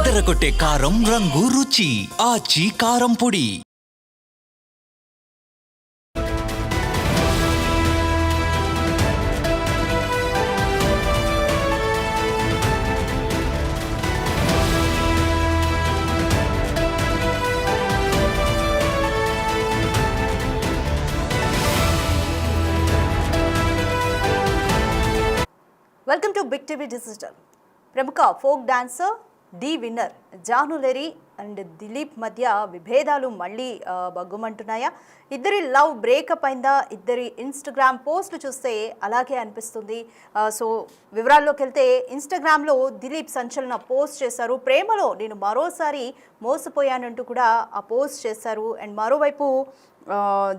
అదరగొట్టే కారం రంగు రుచి ఆచి కారం పొడి. Welcome to big TV digital. ప్రముఖ folk dancer the winner Janulyri and Dilip మధ్య విభేదాలు మళ్ళీ బగ్గుమంటున్నాయా? ఇద్దరి లవ్ బ్రేకప్ అయిందా? ఇద్దరి ఇన్స్టాగ్రామ్ పోస్టులు చూస్తే అలాగే అనిపిస్తుంది. సో వివరాల్లోకి వెళ్తే ఇన్స్టాగ్రామ్లో దిలీప్ సంచలన పోస్ట్ చేశారు. ప్రేమలో నేను మరోసారి మోసపోయానంటూ కూడా ఆ పోస్ట్ చేశారు. అండ్ మరోవైపు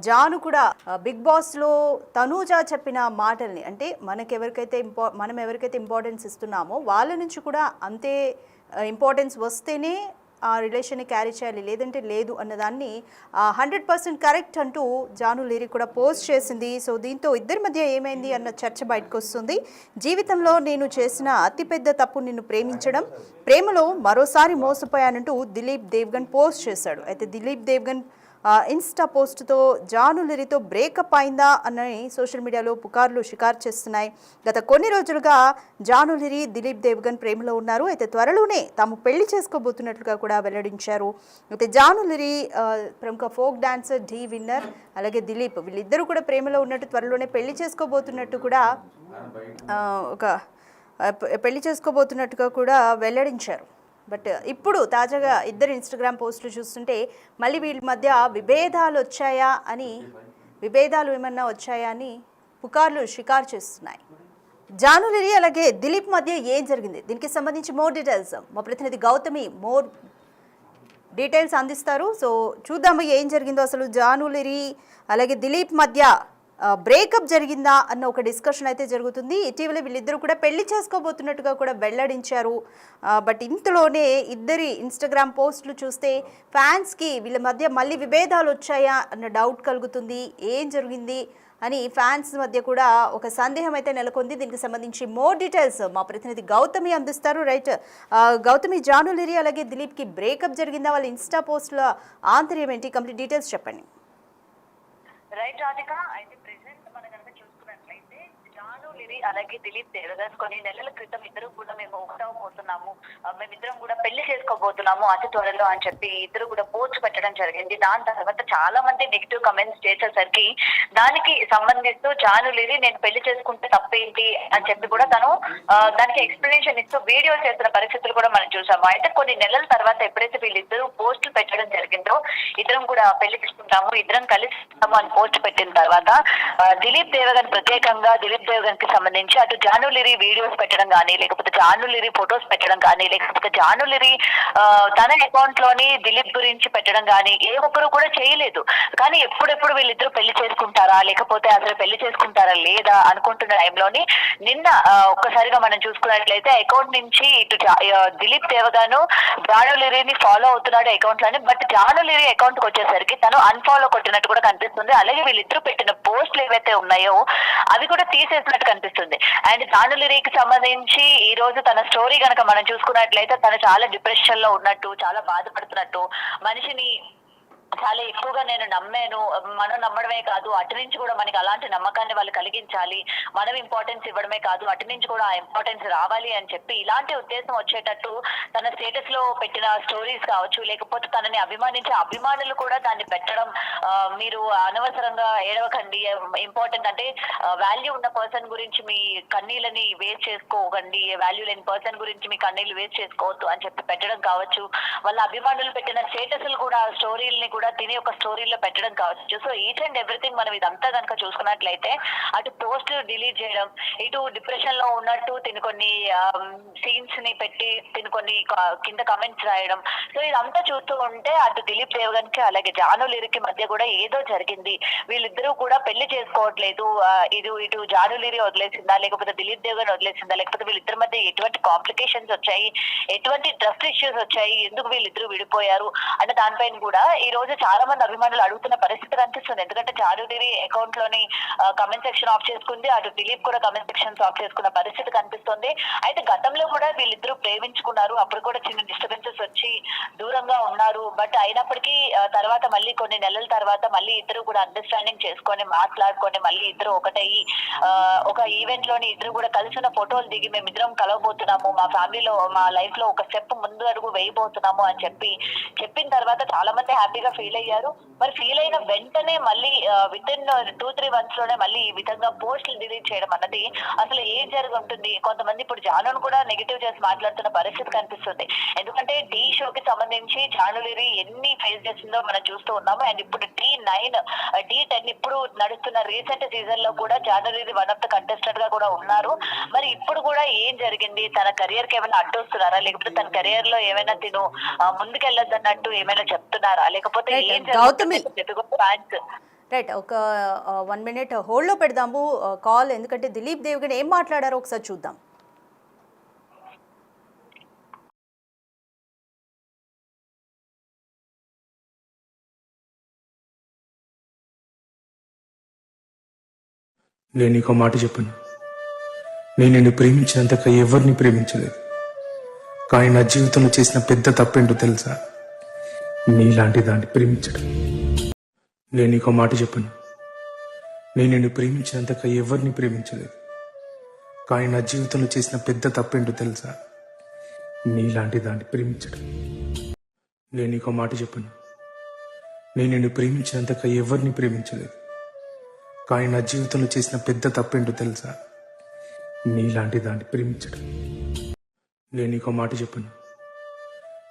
జాను కూడా బిగ్ బాస్లో తనూజా చెప్పిన మాటల్ని, అంటే మనం ఎవరికైతే ఇంపార్టెన్స్ ఇస్తున్నామో వాళ్ళ నుంచి కూడా అంతే ఇంపార్టెన్స్ వస్తేనే ఆ రిలేషన్ని క్యారీ చేయాలి, లేదంటే లేదు అన్నదాన్ని 100% కరెక్ట్ అంటూ జానులెరీ కూడా పోస్ట్ చేసింది. సో దీంతో ఇద్దరి మధ్య ఏమైంది అన్న చర్చ బయటకు వస్తుంది. జీవితంలో నేను చేసిన అతిపెద్ద తప్పు నిన్ను ప్రేమించడం, ప్రేమలో మరోసారి మోసపోయానంటూ దిలీప్ దేవ్గన్ పోస్ట్ చేశాడు. అయితే దిలీప్ దేవ్గన్ ఇన్స్టా పోస్టుతో జానులెరీతో బ్రేకప్ అయిందా అని సోషల్ మీడియాలో పుకార్లు షికారు చేస్తున్నాయి. గత కొన్ని రోజులుగా జానులెరీ దిలీప్ దేవ్గన్ ప్రేమలో ఉన్నారు. అయితే త్వరలోనే తాము పెళ్లి చేసుకోబోతున్నట్లుగా కూడా వెల్లడించారు. అయితే జానులెరీ ప్రముఖ ఫోక్ డాన్సర్ డి విన్నర్ అలాగే దిలీప్ వీళ్ళిద్దరూ కూడా ప్రేమలో ఉన్నట్టు, త్వరలోనే పెళ్లి చేసుకోబోతున్నట్టుగా కూడా వెల్లడించారు. బట్ ఇప్పుడు తాజాగా ఇద్దరు ఇన్స్టాగ్రామ్ పోస్టులు చూస్తుంటే మళ్ళీ వీళ్ళ మధ్య విభేదాలు ఏమన్నా వచ్చాయా అని పుకార్లు షికారు చేస్తున్నాయి. జానులెరీ అలాగే దిలీప్ మధ్య ఏం జరిగింది, దీనికి సంబంధించి మోర్ డీటెయిల్స్ మా ప్రతినిధి గౌతమి డీటెయిల్స్ అందిస్తారు. సో చూద్దాము ఏం జరిగిందో. అసలు జానులెరీ అలాగే దిలీప్ మధ్య బ్రేకప్ జరిగిందా అన్న ఒక డిస్కషన్ అయితే జరుగుతుంది. ఇటీవల వీళ్ళిద్దరూ కూడా పెళ్లి చేసుకోబోతున్నట్టుగా కూడా వెల్లడించారు. బట్ ఇంతలోనే ఇద్దరి ఇన్స్టాగ్రామ్ పోస్టులు చూస్తే ఫ్యాన్స్కి వీళ్ళ మధ్య మళ్ళీ విభేదాలు వచ్చాయా అన్న డౌట్ కలుగుతుంది. ఏం జరిగింది అని ఫ్యాన్స్ మధ్య కూడా ఒక సందేహం అయితే నెలకొంది. దీనికి సంబంధించి మోర్ డీటెయిల్స్ మా ప్రతినిధి గౌతమి అందిస్తారు. రైట్ గౌతమి, జానులెరీ అలాగే దిలీప్కి బ్రేకప్ జరిగిందా? వాళ్ళ ఇన్స్టా పోస్టుల ఆంతర్యం ఏంటి? కంప్లీట్ డీటెయిల్స్ చెప్పండి. రైట్ రాధిక, అయితే ప్రెసెంట్ మనం కనుక చూసుకున్నట్లయితే జానులెరీ అలాగే దిలీప్ దేవగన్ కొన్ని నెలల క్రితం ఇద్దరు కూడా మేము ఒకటవబోతున్నాము, మేమిద్దరం కూడా పెళ్లి చేసుకోబోతున్నాము అతి త్వరలో అని చెప్పి ఇద్దరు కూడా పోస్ట్ పెట్టడం జరిగింది. దాని తర్వాత చాలా మంది నెగిటివ్ కమెంట్స్ చేసేసరికి దానికి సంబంధిస్తూ జానులెరీ నేను పెళ్లి చేసుకుంటే తప్పేంటి అని చెప్పి కూడా తను దానికి ఎక్స్ప్లెనేషన్ ఇస్తూ వీడియో చేస్తున్న పరిస్థితులు కూడా మనం చూసాము. అయితే కొన్ని నెలల తర్వాత ఎప్పుడైతే వీళ్ళిద్దరూ పోస్టులు పెట్టడం జరిగిందో, ఇద్దరం కూడా పెళ్లి చేసుకుంటాము, ఇద్దరం కలిసి అని పోస్ట్ పెట్టిన తర్వాత దిలీప్ దేవగన్ ప్రత్యేకంగా దిలీప్ దేవగన్ కి సంబంధించి అటు జానులెరీ వీడియోస్ పెట్టడం కానీ, లేకపోతే జానులెరీ ఫొటోస్ పెట్టడం కానీ, లేకపోతే జానులెరీ తన అకౌంట్ లోని దిలీప్ గురించి పెట్టడం కానీ ఏ ఒక్కరు కూడా చేయలేదు. కానీ ఎప్పుడెప్పుడు వీళ్ళిద్దరూ పెళ్లి చేసుకుంటారా, లేకపోతే అసలు పెళ్లి చేసుకుంటారా లేదా అనుకుంటున్న టైంలోని నిన్న ఒక్కసారిగా మనం చూసుకున్నట్లయితే అకౌంట్ నుంచి ఇటు దిలీప్ దేవగాను జానులెరీని ఫాలో అవుతున్నాడు అకౌంట్ లోని. బట్ జానులెరీ అకౌంట్ కి వచ్చేసరికి తను అన్ఫాలో కొట్టినట్టు కూడా కనిపిస్తుంది. అలాగే వీళ్ళిద్దరూ పెట్టిన పోస్టులు ఏవైతే ఉన్నాయో అవి కూడా తీసేసినట్టు కనిపిస్తుంది. అండ్ జానులెరీకి సంబంధించి ఈ రోజు తన స్టోరీ కనుక మనం చూసుకున్నట్లయితే తను చాలా డిప్రెషన్ లో ఉన్నట్టు, చాలా బాధపడుతున్నట్టు, మనిషిని చాలా ఎక్కువగా నేను నమ్మాను, మనం నమ్మడమే కాదు అటు నుంచి కూడా మనకి అలాంటి నమ్మకాన్ని వాళ్ళు కలిగించాలి, మనం ఇంపార్టెన్స్ ఇవ్వడమే కాదు అటు నుంచి కూడా ఆ ఇంపార్టెన్స్ రావాలి అని చెప్పి ఇలాంటి ఉద్దేశం వచ్చేటట్టు తన స్టేటస్ లో పెట్టిన స్టోరీస్ కావచ్చు, లేకపోతే తనని అభిమానించే అభిమానులు కూడా దాన్ని పెట్టడం, మీరు అనవసరంగా ఏడవకండి, ఇంపార్టెంట్ అంటే వాల్యూ ఉన్న పర్సన్ గురించి మీ కన్నీళ్ళని వేస్ట్ చేసుకోకండి, వాల్యూ లేని పర్సన్ గురించి మీ కన్నీళ్ళు వేస్ట్ చేసుకోవద్దు అని చెప్పి పెట్టడం కావచ్చు, వాళ్ళ అభిమానులు పెట్టిన స్టేటస్లు కూడా స్టోరీలని కూడా తిని ఒక స్టోరీలో పెట్టడం కావచ్చు. సో ఈచ్ అండ్ ఎవ్రీథింగ్ మనం ఇదంతా కనుక చూసుకున్నట్లయితే అటు పోస్ట్ డిలీట్ చేయడం, ఇటు డిప్రెషన్ లో ఉన్నట్టు తిని కొన్ని సీన్స్ ని పెట్టి తిని కొన్ని కింద కమెంట్స్ రాయడం. సో ఇదంతా చూస్తూ ఉంటే అటు దిలీప్ దేవగన్ కి అలాగే జానులెరీకి మధ్య కూడా ఏదో జరిగింది, వీళ్ళిద్దరూ కూడా పెళ్లి చేసుకోవట్లేదు, ఇటు జానులెరీ వదిలేసిందా, లేకపోతే దిలీప్ దేవగన్ వదిలేసిందా, లేకపోతే వీళ్ళిద్దరి మధ్య ఎటువంటి కాంప్లికేషన్స్ వచ్చాయి, ఎటువంటి ట్రస్ట్ ఇష్యూస్ వచ్చాయి, ఎందుకు వీళ్ళిద్దరూ విడిపోయారు అన్న దానిపైన కూడా ఈ రోజు రోజు చాలా మంది అభిమానులు అడుగుతున్న పరిస్థితి కనిపిస్తుంది. ఎందుకంటే జానులిరి అకౌంట్ లోని కమెంట్ సెక్షన్ ఆఫ్ చేసుకుంది, అటు దిలీప్ కూడా కమెంట్ సెక్షన్ ఆఫ్ చేసుకున్న పరిస్థితి కనిపిస్తుంది. అయితే గతంలో కూడా వీళ్ళిద్దరూ ప్రేమించుకున్నారు, అప్పుడు కూడా చిన్న డిస్టర్బెన్సెస్ వచ్చి దూరంగా ఉన్నారు. బట్ అయినప్పటికీ తర్వాత మళ్ళీ కొన్ని నెలల తర్వాత మళ్ళీ ఇద్దరు కూడా అండర్స్టాండింగ్ చేసుకొని మాట్లాడుకొని మళ్ళీ ఇద్దరు ఒకటయ్యి ఒక ఈవెంట్ లోని ఇద్దరు కూడా కలిసిన ఫోటోలు దిగి మేమిద్దరం కలవబోతున్నాము, మా ఫ్యామిలీలో మా లైఫ్ లో ఒక స్టెప్ ముందు అడుగు వేయబోతున్నాము అని చెప్పిన తర్వాత చాలా మంది హ్యాపీగా ఫీల్ అయ్యారు. మరి ఫీల్ అయిన వెంటనే మళ్ళీ విత్ ఇన్ 2-3 months లోనే మళ్ళీ ఈ విధంగా పోస్టులు డిలీట్ చేయడం అన్నది అసలు ఏం జరుగుతుంది. కొంతమంది ఇప్పుడు జానును కూడా నెగిటివ్ చేసి మాట్లాడుతున్న పరిస్థితి కనిపిస్తుంది. ఎందుకంటే టీ షోకి సంబంధించి జానులిరి ఎన్ని ఫేస్ చేసిందో మనం చూస్తూ ఉన్నాము. అండ్ ఇప్పుడు D9 D10 ఇప్పుడు నడుస్తున్న రీసెంట్ సీజన్ లో కూడా జానులిరి వన్ ఆఫ్ ద కంటెస్టెంట్ గా కూడా ఉన్నారు. మరి ఇప్పుడు కూడా ఏం జరిగింది, తన కెరియర్ కి ఏమైనా అడ్డొస్తున్నారా, లేకపోతే తన కెరియర్ లో ఏమైనా తిను ముందుకెళ్ళొద్దన్నట్టు ఏమైనా చెప్తున్నారా, లేకపోతే ఏం జరుగుతుంది? రైట్, ఒక 1 minute హోల్డ్లో పెడదాము కాల్, ఎందుకంటే దిలీప్ దేవిగన్ ఏం మాట్లాడారో ఒకసారి చూద్దాం. నేను నీకు మాట చెప్పను, నేను నిన్ను ప్రేమించినంతగా ఎవరిని ప్రేమించలేదు. కానీ నా జీవితంలో చేసిన పెద్ద తప్పేంటో తెలుసా? నీలాంటి దాన్ని ప్రేమించడం. నేను నీకు మాట చెప్పను, నేను నిన్ను ప్రేమించినంతగా ఎవరిని ప్రేమించలేదు. కానీ నా జీవితంలో చేసిన పెద్ద తప్పేంటో తెలుసా? నీలాంటి దాన్ని ప్రేమించడం. నేను నీకు మాట చెప్పను, నేను నిన్ను ప్రేమించినంతగా ఎవరిని ప్రేమించలేదు. కానీ నా జీవితంలో చేసిన పెద్ద తప్పేంటో తెలుసా? నీలాంటి దాన్ని ప్రేమించడం. నేను నీకు మాట చెప్పను,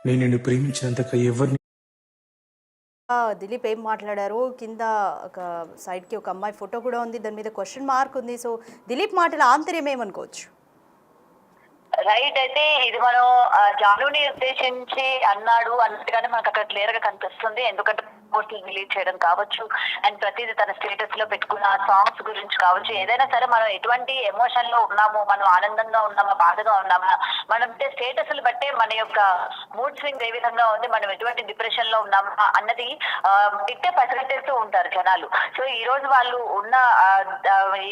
నేను నిన్ను ప్రేమించినంతగా ఎవరిని. దిలీప్ ఏం మాట్లాడారు, కింద ఒక సైడ్కి ఒక అమ్మాయి ఫోటో కూడా ఉంది, దాని మీద క్వశ్చన్ మార్క్ ఉంది. సో దిలీప్ మాటల ఆంతర్యం ఏమనుకోవచ్చు? రైట్, అయితే ఇది మనం జానుని ఉద్దేశించి అన్నాడు అన్నట్టుగానే మనకు అక్కడ క్లియర్ గా కనిపిస్తుంది. ఎందుకంటే పోస్టులు రిలీజ్ చేయడం కావచ్చు, అండ్ ప్రతిదీ తన స్టేటస్ లో పెట్టుకున్న సాంగ్స్ గురించి కావచ్చు, ఏదైనా సరే మనం ఎటువంటి ఎమోషన్ లో ఉన్నాము, మనం ఆనందంగా ఉన్నామా బాధగా ఉన్నామా, మనం స్టేటస్లు బట్టే మన యొక్క మూడ్ స్వింగ్ ఏ విధంగా ఉంది, మనం ఎటువంటి డిప్రెషన్ లో ఉన్నామా అన్నది ఇట్టే పసిగట్టేస్తూ ఉంటారు జనాలు. సో ఈ రోజు వాళ్ళు ఉన్న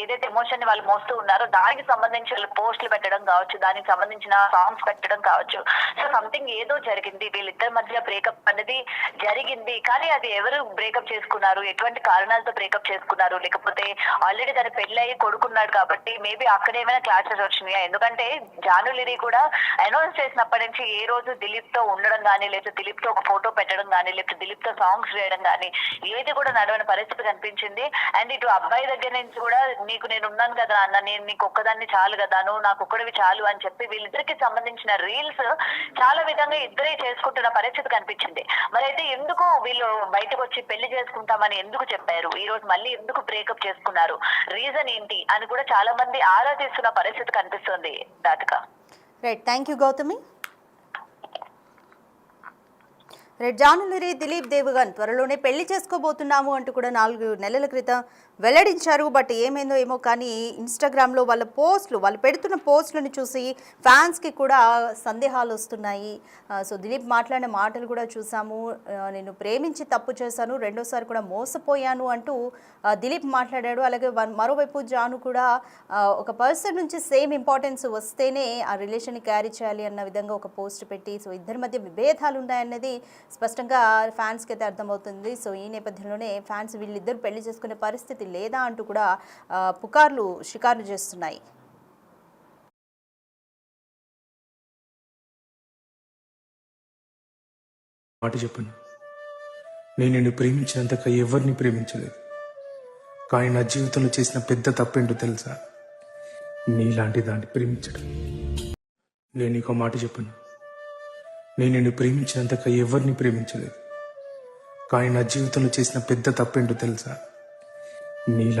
ఏదైతే ఎమోషన్ ని వాళ్ళు మోస్తూ ఉన్నారో దానికి సంబంధించి వాళ్ళు పోస్టులు పెట్టడం కావచ్చు, దానికి సంబంధించిన సాంగ్స్ పెట్టడం కావచ్చు. సో సంథింగ్ ఏదో జరిగింది, వీళ్ళిద్దరి మధ్య బ్రేకప్ అనేది జరిగింది. కానీ అది ఎవరు బ్రేకప్ చేసుకున్నారు, ఎటువంటి కారణాలతో బ్రేకప్ చేసుకున్నారు, లేకపోతే ఆల్రెడీ తన పెళ్ళయి కొడుకున్నాడు కాబట్టి మేబీ అక్కడ ఏమైనా క్లాషెస్ వచ్చినాయా? ఎందుకంటే జానులిరి కూడా అనౌన్స్ చేసినప్పటి నుంచి ఏ రోజు దిలీప్ తో ఉండడం కానీ, లేకపోతే దిలీప్ తో ఒక ఫోటో పెట్టడం కానీ, లేకపోతే దిలీప్ తో సాంగ్స్ చేయడం కానీ ఏది కూడా నడవని పరిస్థితి కనిపించింది. అండ్ ఇటు అబ్బాయి దగ్గర నుంచి కూడా నీకు నేను ఉన్నాను కదా అన్న, నేను నీకు ఒక్కదాన్ని చాలు కదా, నువ్వు నాకు ఒక్కడివి చాలు అని చెప్పి వీళ్ళిద్దరికి సంబంధించిన రీల్స్ చాలా విధంగా ఇద్దరే చేసుకుంటున్న పరిస్థితి కనిపించింది. మరి అయితే ఎందుకు వీళ్ళు బయటకు వచ్చి పెళ్లి చేసుకుంటామని ఎందుకు చెప్పారు, ఈ రోజు మళ్ళీ ఎందుకు బ్రేకప్ చేసుకున్నారు, రీజన్ ఏంటి అని కూడా చాలా మంది ఆరాధిస్తున్న పరిస్థితి కనిపిస్తుంది. Radhika. Right, thank you Gautami. Right, Janulyri Dilip Devigan త్వరలోనే పెళ్లి చేసుకోబోతున్నాము అంటూ కూడా 4 నెలల క్రితం వెల్లడించారు. బట్ ఏమైందో ఏమో కానీ ఇన్స్టాగ్రామ్లో వాళ్ళ పోస్టులు, వాళ్ళు పెడుతున్న పోస్టులను చూసి ఫ్యాన్స్కి కూడా సందేహాలు వస్తున్నాయి. సో దిలీప్ మాట్లాడిన మాటలు కూడా చూసాము, నేను ప్రేమించి తప్పు చేశాను, రెండోసారి కూడా మోసపోయాను అంటూ దిలీప్ మాట్లాడాడు. అలాగే మరోవైపు జాను కూడా ఒక పర్సన్ నుంచి సేమ్ ఇంపార్టెన్స్ వస్తేనే ఆ రిలేషన్ని క్యారీ చేయాలి అన్న విధంగా ఒక పోస్ట్ పెట్టి, సో ఇద్దరి మధ్య విభేదాలు ఉన్నాయన్నది స్పష్టంగా ఫ్యాన్స్కి అయితే అర్థమవుతుంది. సో ఈ నేపథ్యంలోనే ఫ్యాన్స్ వీళ్ళిద్దరు పెళ్లి చేసుకునే పరిస్థితి లేదా అంటూ కూడా షికార్లు చేస్తున్నాయి. మాట చెప్పను, నేను నిన్ను ప్రేమించినంతగా ఎవరిని ప్రేమించలేదు. కానీ నా జీవితంలో చేసిన పెద్ద తప్పేంటో తెలుసా? నీలాంటి దాన్ని ప్రేమించడం. నేను నీకు మాట చెప్పను, నేను నిన్ను ప్రేమించినంతగా ఎవరిని ప్రేమించలేదు. కానీ నా జీవితంలో చేసిన పెద్ద తప్పేంటో తెలుసా? నీలా